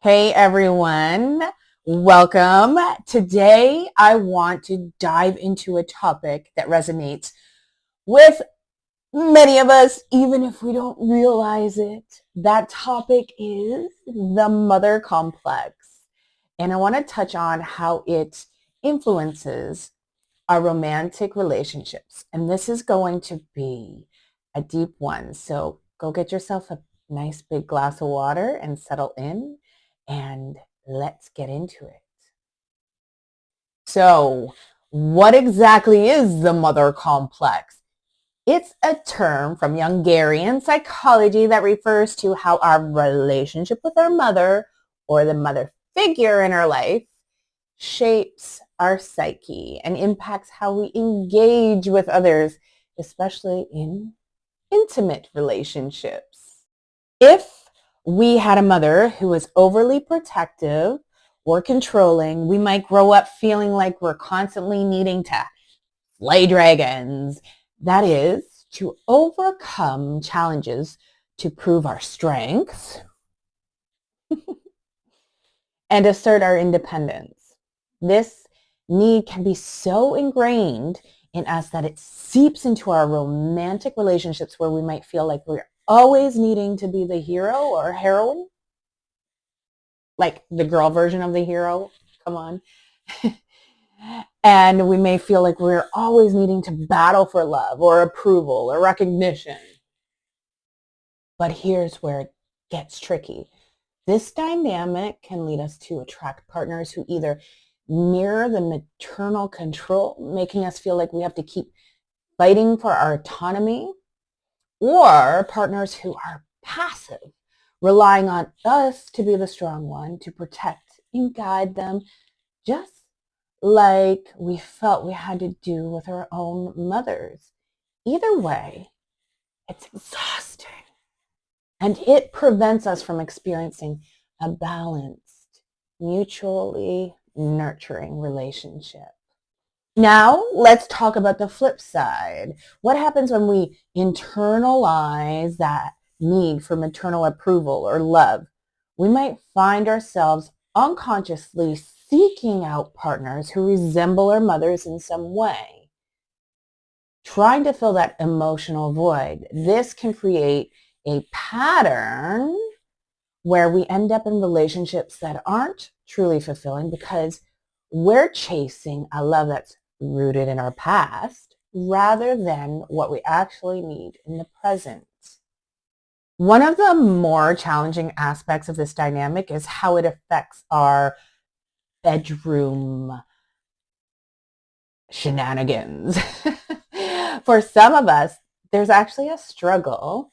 Hey everyone, welcome. Today I want to dive into a topic that resonates with many of us, even if we don't realize it. That topic is the mother complex. And I want to touch on how it influences our romantic relationships. And this is going to be a deep one. So go get yourself a nice big glass of water and settle in, and let's get into it. So, what exactly is the mother complex? It's a term from Hungarian psychology that refers to how our relationship with our mother or the mother figure in our life shapes our psyche and impacts how we engage with others, especially in intimate relationships. If we had a mother who was overly protective or controlling, we might grow up feeling like we're constantly needing to slay dragons. That is, to overcome challenges to prove our strengths and assert our independence. This need can be so ingrained in us that it seeps into our romantic relationships where we might feel like we're always needing to be the hero or heroine, like the girl version of the hero. Come on. And we may feel like we're always needing to battle for love or approval or recognition. But here's where it gets tricky. This dynamic can lead us to attract partners who either mirror the maternal control, making us feel like we have to keep fighting for our autonomy, or partners who are passive, relying on us to be the strong one to protect and guide them, just like we felt we had to do with our own mothers. Either way, it's exhausting. And it prevents us from experiencing a balanced, mutually nurturing relationship. Now, let's talk about the flip side. What happens when we internalize that need for maternal approval or love? We might find ourselves unconsciously seeking out partners who resemble our mothers in some way, trying to fill that emotional void. This can create a pattern where we end up in relationships that aren't truly fulfilling because we're chasing a love that's rooted in our past rather than what we actually need in the present. One of the more challenging aspects of this dynamic is how it affects our bedroom shenanigans. For some of us, there's actually a struggle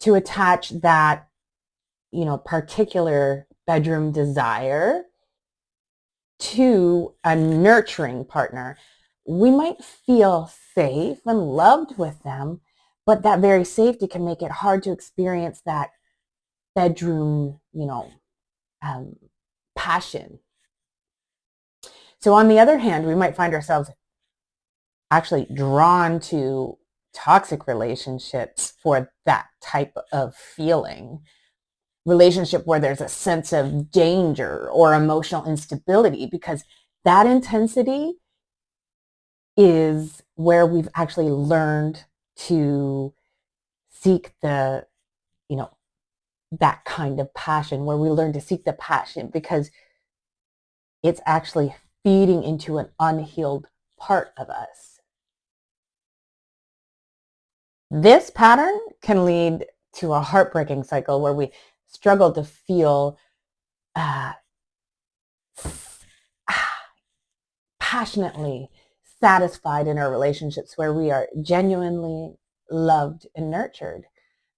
to attach that, particular bedroom desire to a nurturing partner. We might feel safe and loved with them, but that very safety can make it hard to experience that bedroom, um, passion. So on the other hand, we might find ourselves actually drawn to toxic relationships for that type of feeling. Relationship where there's a sense of danger or emotional instability, because that intensity is where we've actually learned to seek the, you know, that kind of passion, where we learn to seek the passion because it's actually feeding into an unhealed part of us. This pattern can lead to a heartbreaking cycle where we struggle to feel uh, passionately satisfied in our relationships where we are genuinely loved and nurtured.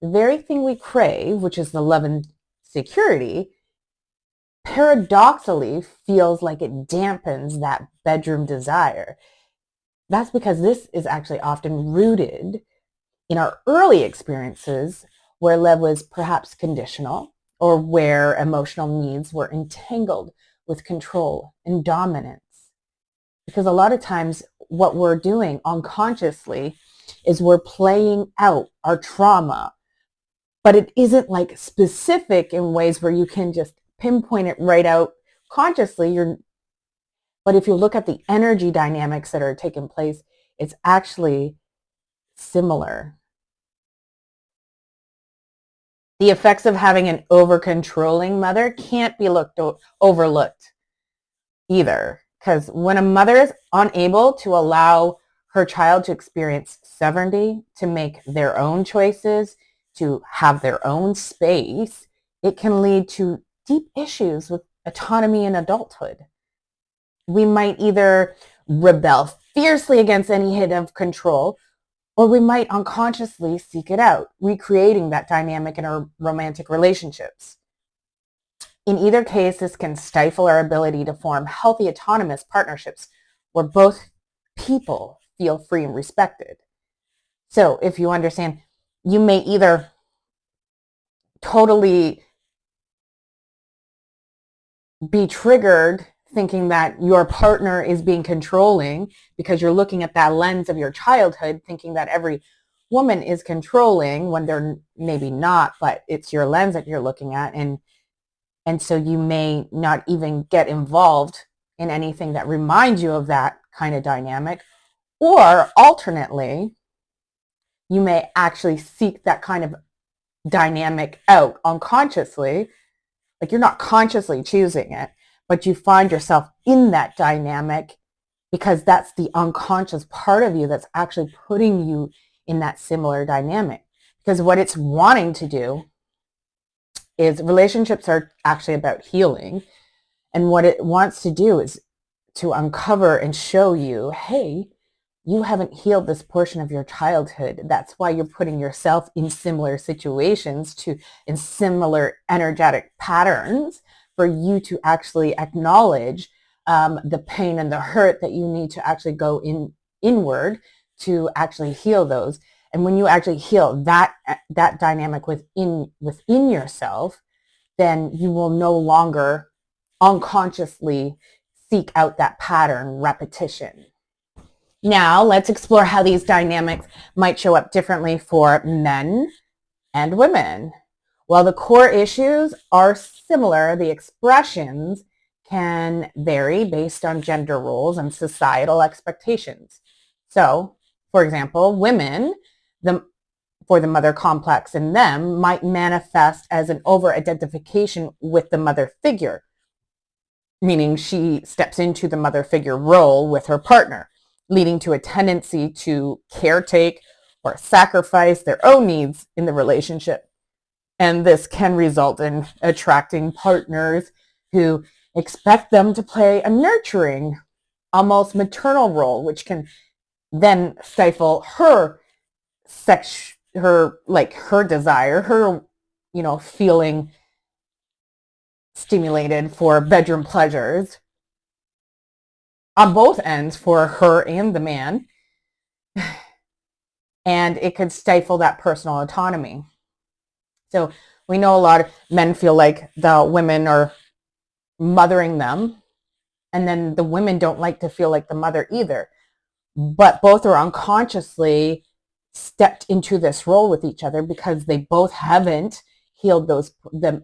The very thing we crave, which is the love and security, paradoxically feels like it dampens that bedroom desire. That's because this is actually often rooted in our early experiences where love was perhaps conditional or where emotional needs were entangled with control and dominance. Because a lot of times what we're doing unconsciously is we're playing out our trauma, but it isn't like specific in ways where you can just pinpoint it right out consciously, but if you look at the energy dynamics that are taking place, it's actually similar. The effects of having an over-controlling mother can't be overlooked either, because when a mother is unable to allow her child to experience sovereignty, to make their own choices, to have their own space, it can lead to deep issues with autonomy in adulthood. We might either rebel fiercely against any hint of control, or we might unconsciously seek it out, recreating that dynamic in our romantic relationships. In either case, this can stifle our ability to form healthy, autonomous partnerships where both people feel free and respected. So if you understand, you may either totally be triggered thinking that your partner is being controlling because you're looking at that lens of your childhood, thinking that every woman is controlling when they're maybe not, but it's your lens that you're looking at. And so you may not even get involved in anything that reminds you of that kind of dynamic. Or alternately, you may actually seek that kind of dynamic out unconsciously. Like you're not consciously choosing it, but you find yourself in that dynamic because that's the unconscious part of you that's actually putting you in that similar dynamic. Because what it's wanting to do is, relationships are actually about healing. And what it wants to do is to uncover and show you, hey, you haven't healed this portion of your childhood. That's why you're putting yourself in similar situations, in similar energetic patterns, for you to actually acknowledge the pain and the hurt that you need to actually go inward to actually heal those. And when you actually heal that dynamic within yourself, then you will no longer unconsciously seek out that pattern repetition. Now, let's explore how these dynamics might show up differently for men and women. While the core issues are similar, the expressions can vary based on gender roles and societal expectations. So, for example, women, for the mother complex in them, might manifest as an over-identification with the mother figure, meaning she steps into the mother figure role with her partner, leading to a tendency to caretake or sacrifice their own needs in the relationship. And this can result in attracting partners who expect them to play a nurturing, almost maternal role, which can then stifle her desire, her, feeling stimulated for bedroom pleasures on both ends for her and the man. And it could stifle that personal autonomy. So we know a lot of men feel like the women are mothering them, and then the women don't like to feel like the mother either. But both are unconsciously stepped into this role with each other because they both haven't healed the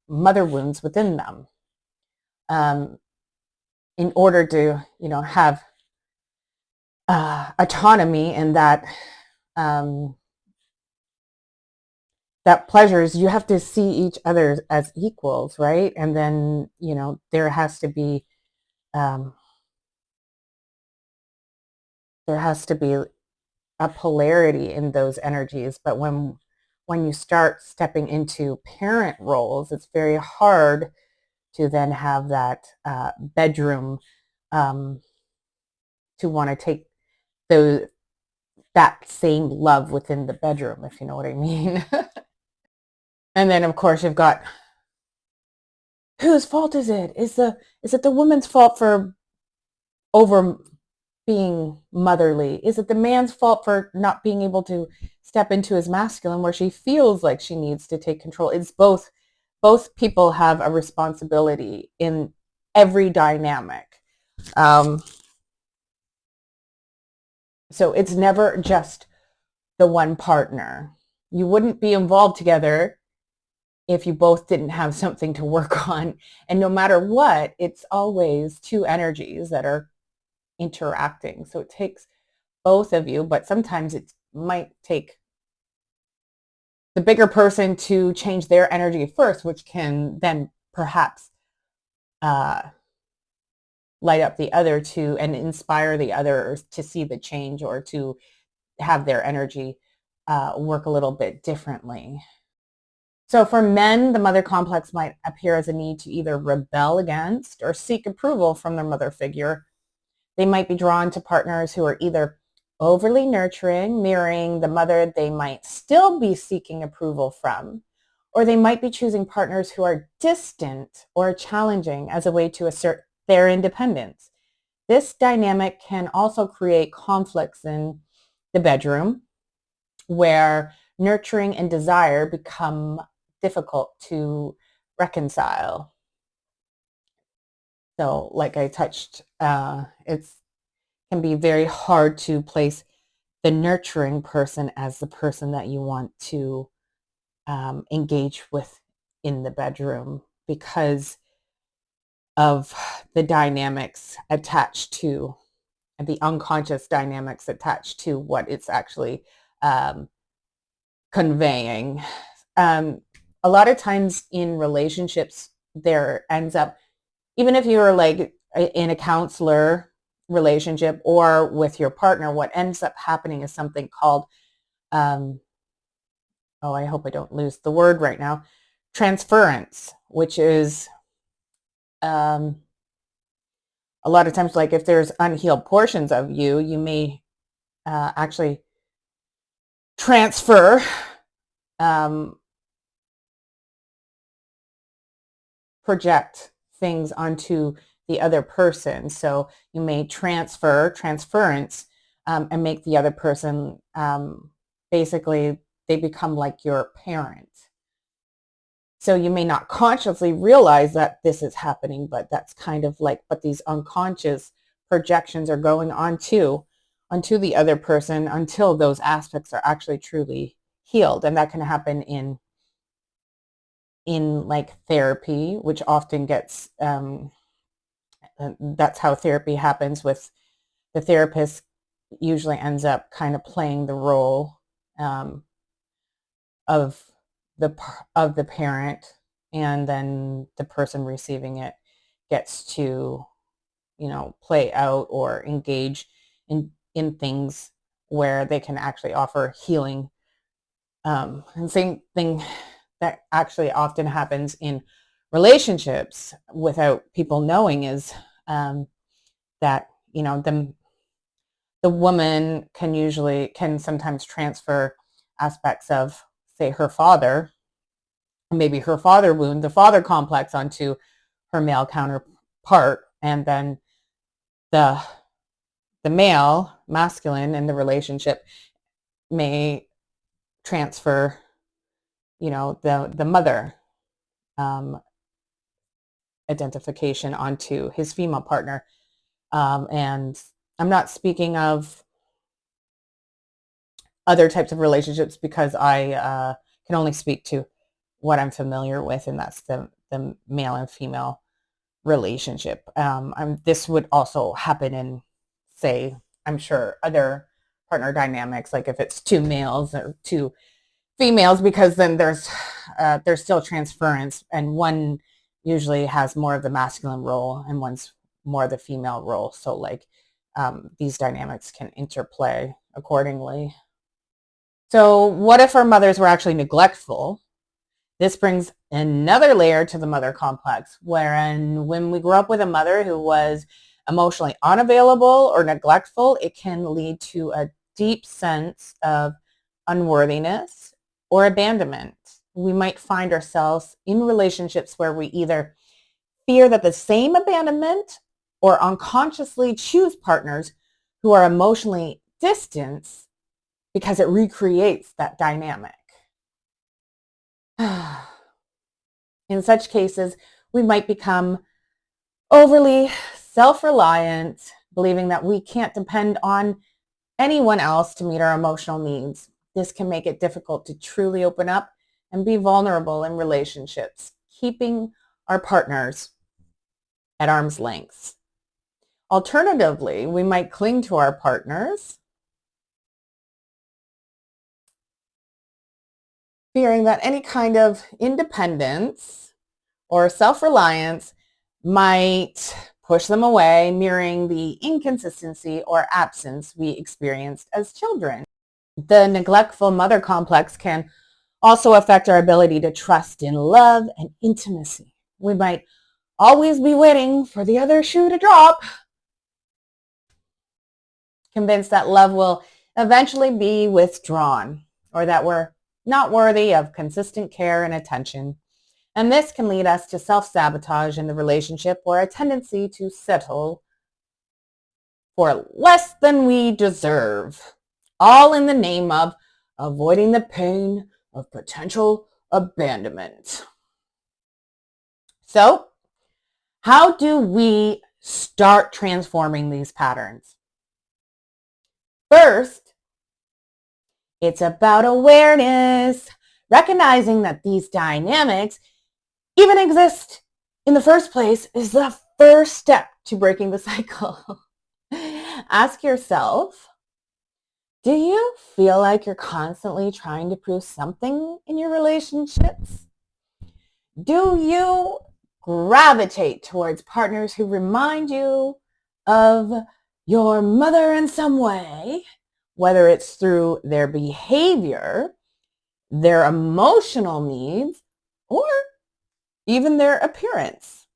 mother wounds within them. In order to, have autonomy and that pleasures, you have to see each other as equals, right? And then, there has to be a polarity in those energies. But when you start stepping into parent roles, it's very hard to then have that bedroom, to want to take that same love within the bedroom, if you know what I mean. And then, of course, you've got, whose fault is it? Is it the woman's fault for over being motherly? Is it the man's fault for not being able to step into his masculine, where she feels like she needs to take control? It's both. Both people have a responsibility in every dynamic. So it's never just the one partner. You wouldn't be involved together if you both didn't have something to work on. And no matter what, it's always two energies that are interacting. So it takes both of you, but sometimes it might take the bigger person to change their energy first, which can then perhaps uh, light up the other two and inspire the others to see the change or to have their energy work a little bit differently. So for men, the mother complex might appear as a need to either rebel against or seek approval from their mother figure. They might be drawn to partners who are either overly nurturing, mirroring the mother they might still be seeking approval from, or they might be choosing partners who are distant or challenging as a way to assert their independence. This dynamic can also create conflicts in the bedroom where nurturing and desire become difficult to reconcile. So like I touched, it can be very hard to place the nurturing person as the person that you want to engage with in the bedroom because of the dynamics attached to the unconscious dynamics attached to what it's actually conveying. A lot of times in relationships, there ends up, even if you're like in a counselor relationship or with your partner, what ends up happening is something called, I hope I don't lose the word right now, transference, which is a lot of times, like if there's unhealed portions of you, you may actually transfer project things onto the other person. So you may transference, and make the other person, basically, they become like your parent. So you may not consciously realize that this is happening, but that's kind of like, but these unconscious projections are going onto the other person until those aspects are actually truly healed. And that can happen in like therapy, which often gets, that's how therapy happens. With the therapist usually ends up kind of playing the role of the parent, and then the person receiving it gets to, play out or engage in things where they can actually offer healing. And same thing that actually often happens in relationships without people knowing is that the woman can sometimes transfer aspects of, say, her father, maybe her father wound, the father complex, onto her male counterpart, and then the male masculine in the relationship may transfer, the mother identification onto his female partner. And I'm not speaking of other types of relationships because I can only speak to what I'm familiar with, and that's the male and female relationship. This would also happen in, say, I'm sure, other partner dynamics, like if it's two males or two females, because then there's still transference, and one usually has more of the masculine role and one's more of the female role. So like these dynamics can interplay accordingly. So what if our mothers were actually neglectful? This brings another layer to the mother complex, wherein when we grow up with a mother who was emotionally unavailable or neglectful, it can lead to a deep sense of unworthiness or abandonment. We might find ourselves in relationships where we either fear that the same abandonment or unconsciously choose partners who are emotionally distant because it recreates that dynamic. In such cases, we might become overly self-reliant, believing that we can't depend on anyone else to meet our emotional needs. This can make it difficult to truly open up and be vulnerable in relationships, keeping our partners at arm's length. Alternatively, we might cling to our partners, fearing that any kind of independence or self-reliance might push them away, mirroring the inconsistency or absence we experienced as children. The neglectful mother complex can also affect our ability to trust in love and intimacy. We might always be waiting for the other shoe to drop, convinced that love will eventually be withdrawn or that we're not worthy of consistent care and attention. And this can lead us to self-sabotage in the relationship or a tendency to settle for less than we deserve, all in the name of avoiding the pain of potential abandonment. So, how do we start transforming these patterns? First, it's about awareness, recognizing that these dynamics even exist in the first place is the first step to breaking the cycle. Ask yourself, do you feel like you're constantly trying to prove something in your relationships? Do you gravitate towards partners who remind you of your mother in some way, whether it's through their behavior, their emotional needs, or even their appearance?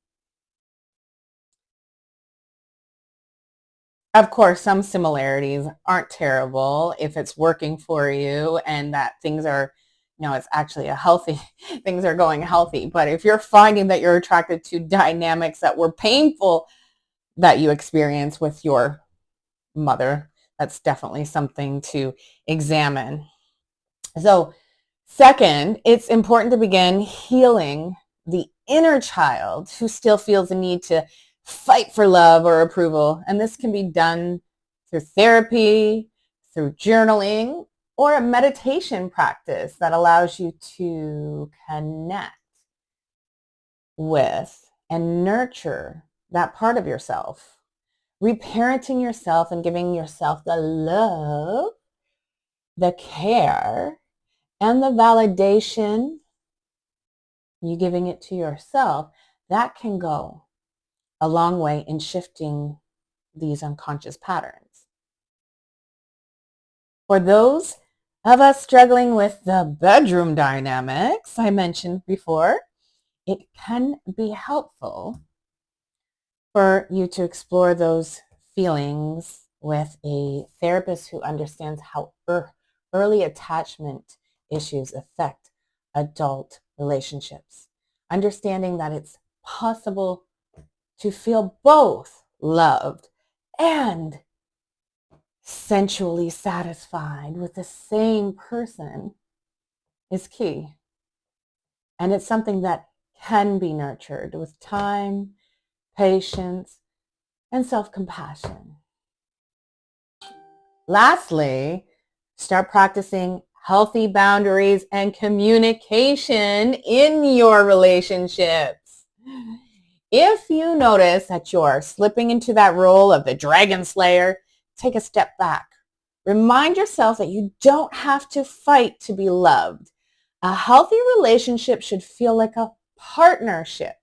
Of course, some similarities aren't terrible if it's working for you and that things are, it's actually a healthy, things are going healthy. But if you're finding that you're attracted to dynamics that were painful that you experience with your mother, that's definitely something to examine. So, second, it's important to begin healing the inner child who still feels the need to fight for love or approval. And this can be done through therapy, through journaling, or a meditation practice that allows you to connect with and nurture that part of yourself. Reparenting yourself and giving yourself the love, the care, and the validation, you giving it to yourself, that can go a long way in shifting these unconscious patterns. For those of us struggling with the bedroom dynamics I mentioned before, it can be helpful for you to explore those feelings with a therapist who understands how early attachment issues affect adult relationships. Understanding that it's possible to feel both loved and sensually satisfied with the same person is key. And it's something that can be nurtured with time, patience, and self-compassion. Lastly, start practicing healthy boundaries and communication in your relationships. If you notice that you're slipping into that role of the dragon slayer, take a step back. Remind yourself that you don't have to fight to be loved. A healthy relationship should feel like a partnership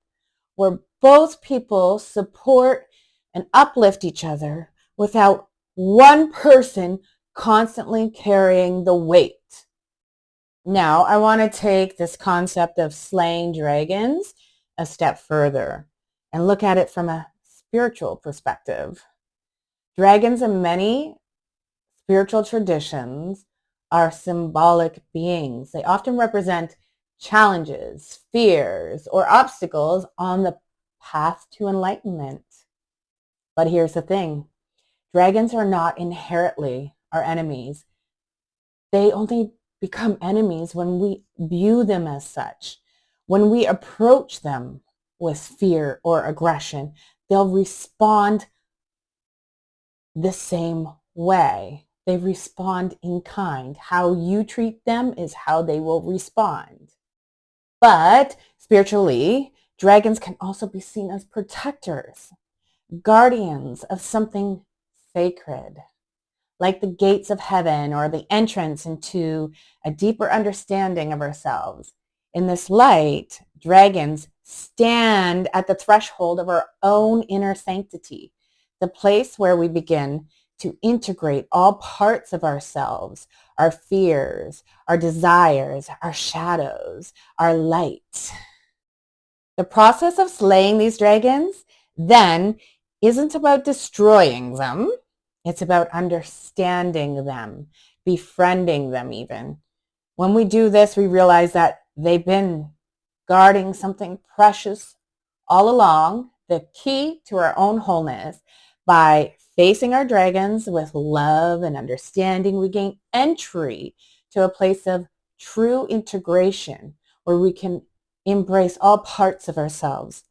where both people support and uplift each other without one person constantly carrying the weight. Now, I want to take this concept of slaying dragons a step further and look at it from a spiritual perspective. Dragons in many spiritual traditions are symbolic beings. They often represent challenges, fears, or obstacles on the path to enlightenment. But here's the thing. Dragons are not inherently our enemies. They only become enemies when we view them as such. When we approach them with fear or aggression, they'll respond the same way. They respond in kind. How you treat them is how they will respond. But spiritually, dragons can also be seen as protectors, guardians of something sacred, like the gates of heaven or the entrance into a deeper understanding of ourselves. In this light, dragons stand at the threshold of our own inner sanctity, the place where we begin to integrate all parts of ourselves, our fears, our desires, our shadows, our light. The process of slaying these dragons then isn't about destroying them. It's about understanding them, befriending them even. When we do this, we realize that they've been guarding something precious all along, the key to our own wholeness. By facing our dragons with love and understanding, we gain entry to a place of true integration where we can embrace all parts of ourselves.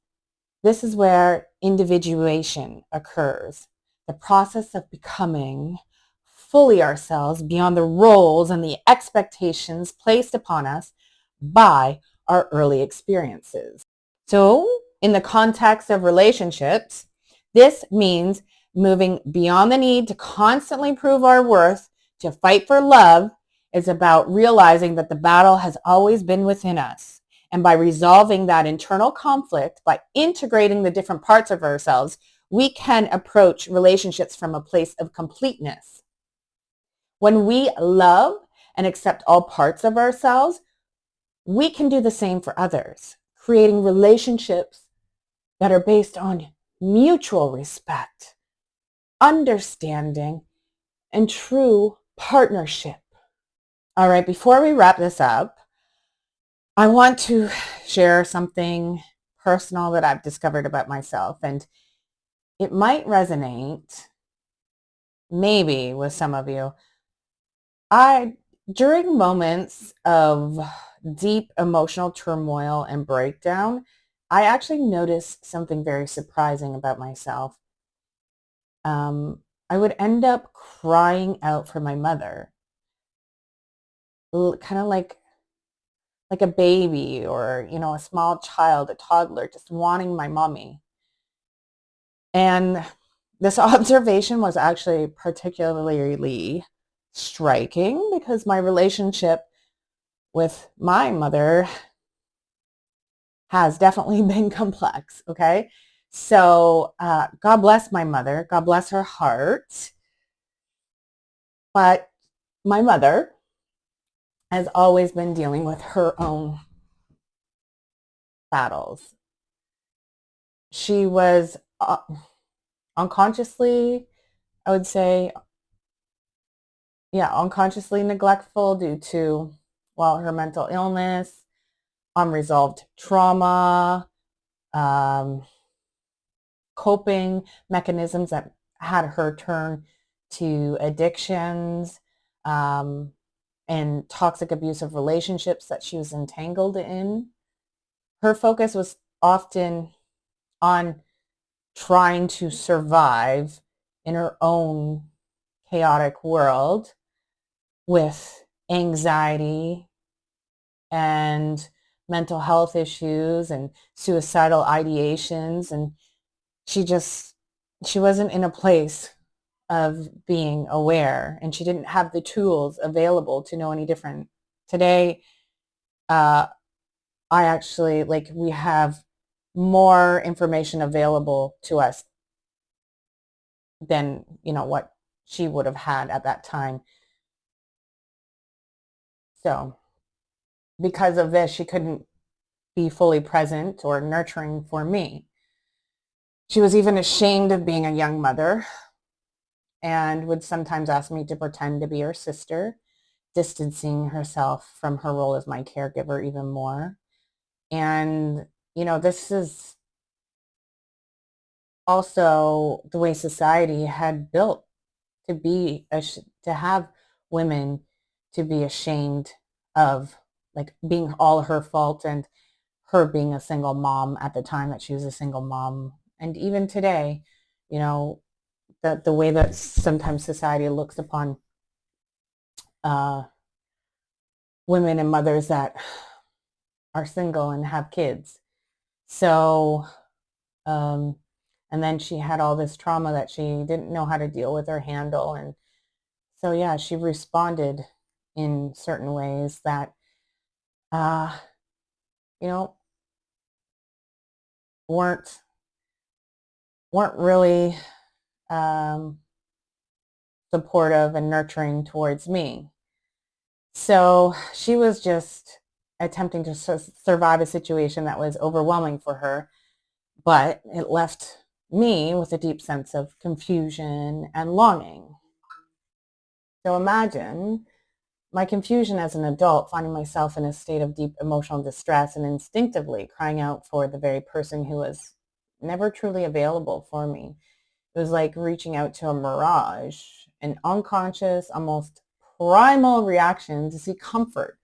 This is where individuation occurs, the process of becoming fully ourselves beyond the roles and the expectations placed upon us by our early experiences. So, in the context of relationships, this means moving beyond the need to constantly prove our worth to fight for love. Is about realizing that the battle has always been within us. And by resolving that internal conflict, by integrating the different parts of ourselves, we can approach relationships from a place of completeness. When we love and accept all parts of ourselves, we can do the same for others, creating relationships that are based on mutual respect, understanding, and true partnership. All right, before we wrap this up, I want to share something personal that I've discovered about myself, and it might resonate maybe with some of you. During moments of deep emotional turmoil and breakdown, I actually noticed something very surprising about myself. I would end up crying out for my mother, kind of like a baby or, a small child, a toddler, just wanting my mommy. And this observation was actually particularly striking because my relationship with my mother has definitely been complex, okay? So God bless my mother. God bless her heart. But my mother has always been dealing with her own battles. She was unconsciously, I would say, unconsciously neglectful due to, her mental illness, unresolved trauma, coping mechanisms that had her turn to addictions, and toxic abusive relationships that she was entangled in. Her focus was often on trying to survive in her own chaotic world with anxiety and mental health issues and suicidal ideations. And she wasn't in a place of being aware, and she didn't have the tools available to know any different. Today, I actually, we have more information available to us than, what she would have had at that time. So because of this, she couldn't be fully present or nurturing for me. She was even ashamed of being a young mother and would sometimes ask me to pretend to be her sister, distancing herself from her role as my caregiver even more. And, this is also the way society had built to have women to be ashamed of, being all her fault, and her being a single mom at the time that she was a single mom. And even today, the way that sometimes society looks upon women and mothers that are single and have kids. So, and then she had all this trauma that she didn't know how to deal with or handle. And so, yeah, she responded in certain ways that, you know, weren't really supportive and nurturing towards me. So she was just attempting to survive a situation that was overwhelming for her, but it left me with a deep sense of confusion and longing. So imagine my confusion as an adult, finding myself in a state of deep emotional distress and instinctively crying out for the very person who was never truly available for me. It was like reaching out to a mirage, an unconscious, almost primal reaction to seek comfort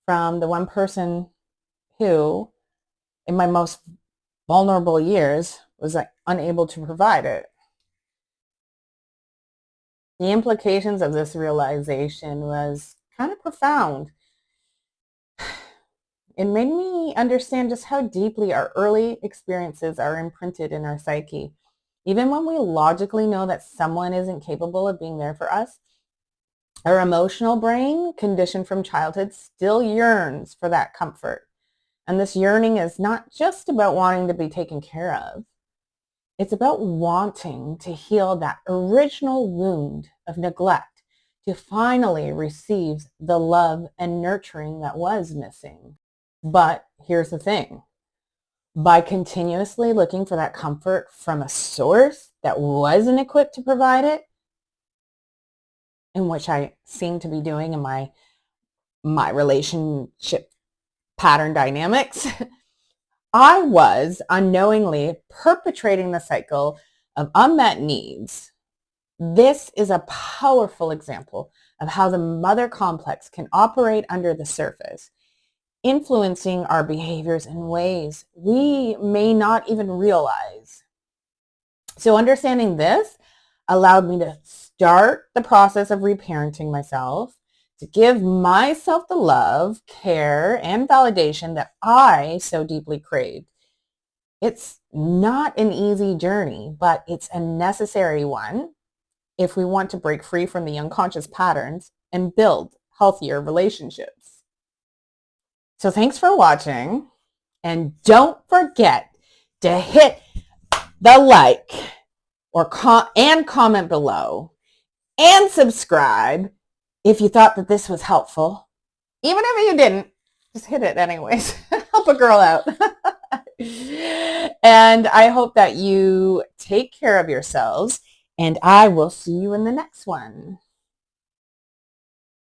from the one person who, in my most vulnerable years, was unable to provide it. The implications of this realization was kind of profound. It made me understand just how deeply our early experiences are imprinted in our psyche. Even when we logically know that someone isn't capable of being there for us, our emotional brain, conditioned from childhood, still yearns for that comfort. And this yearning is not just about wanting to be taken care of. It's about wanting to heal that original wound of neglect, to finally receive the love and nurturing that was missing. But here's the thing. By continuously looking for that comfort from a source that wasn't equipped to provide it, in which I seem to be doing in my relationship pattern dynamics, I was unknowingly perpetrating the cycle of unmet needs. This is a powerful example of how the mother complex can operate under the surface, influencing our behaviors in ways we may not even realize. So understanding this allowed me to start the process of reparenting myself, to give myself the love, care, and validation that I so deeply craved. It's not an easy journey, but it's a necessary one if we want to break free from the unconscious patterns and build healthier relationships. So thanks for watching, and don't forget to hit the like or comment below and subscribe if you thought that this was helpful. Even if you didn't, just hit it anyways. Help a girl out. And I hope that you take care of yourselves, and I will see you in the next one.